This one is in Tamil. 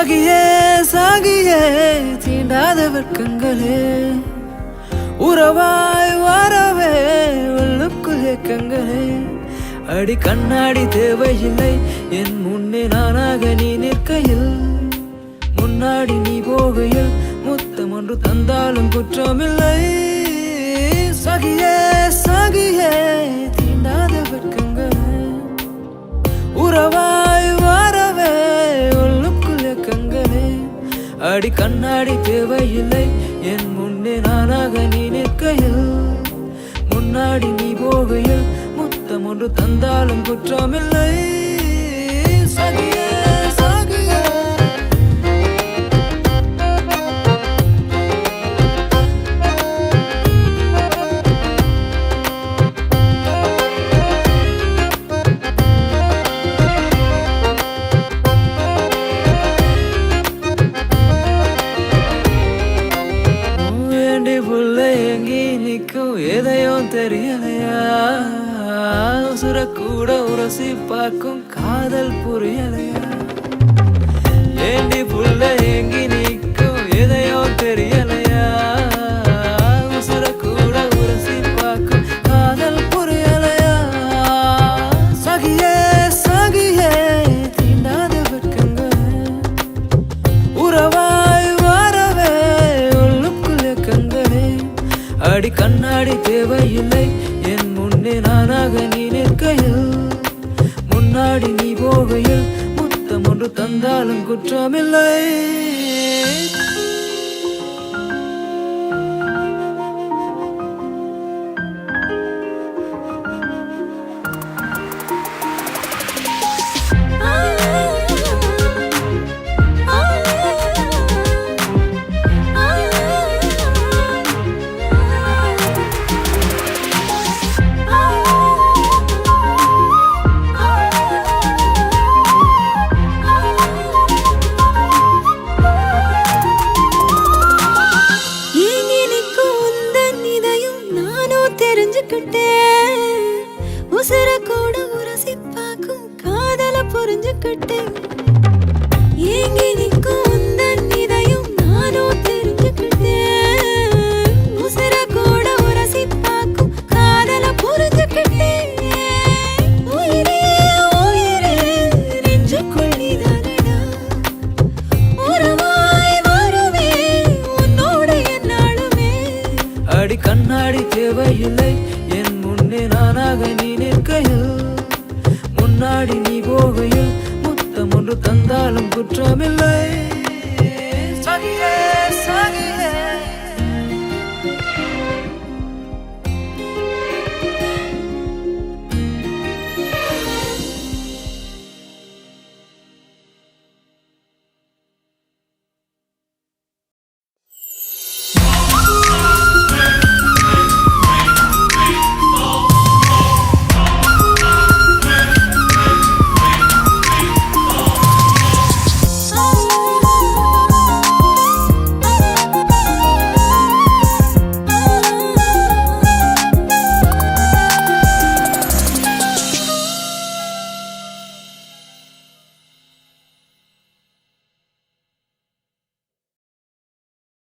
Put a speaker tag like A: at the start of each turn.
A: சகியே சகியே தீண்டாத வெட்கங்களே உறவாய் வரவே உள்ளுக்குள் ஏக்கங்களே அடி கண்ணாடி தேவையில்லை என் முன்னே நானாக நீ நிற்கையில் முன்னாடி நீ போகையில் முத்தம் ஒன்று தந்தாலும் குற்றமில்லை சகியே சகியே தீண்டாத வெட்கங்களே உறவாய் வரவே உள்ளுக்குள் ஏக்கங்களே அடி கண்ணாடி தேவையில்லை என் முன்னே நானாக நீ நிற்கையில் முன்னாடி நீ போகையில் முத்தம் ஒன்று தந்தாலும் குற்றமில்லை சகியே சகியே எதையும் தெரியலையா உசுர கூட உரசி பார்க்கும் காதல் புரியலையா ஏண்டி புள்ள எங்கி நிற்கும் எதையும் தெரியலையா உசுர கூட உரசி பார்க்கும் காதல் புரியலையா சகியே சகியே தீண்டாத வெட்கங்களே உறவாய் வரவே உள்ளுக்குள் ஏக்கங்களே அடி கண்ணாடி தேவையில்லை என் முன்னே நானாக நீ நிற்கையில் முன்னாடி நீ போகையில் முத்தம் ஒன்று தந்தாலும் குற்றமில்லை உசுர கூட உரசி பார்க்கும் காதல புரிஞ்சுக்கிட்டேன் ஏங்கி நிற்கும் உந்தன் இதயம் நானும் தெரிஞ்சுக்கிட்டேன் உசுர கூட உரசி பார்க்கும் காதல புரிஞ்சுக்கிட்டேன் உயிரே உயிரே நெஞ்சுக்குள் நீதானடா உறவாய் வருவே உன்னோடு என்னாலுமே அடி கண்ணாடி தேவையில்லை என் முன்னே நானாக நீ நிற்கையில் முன்னாடி நீ போகையில் முத்தம் ஒன்று தந்தாலும் குற்றமில்லை சகியே சகியே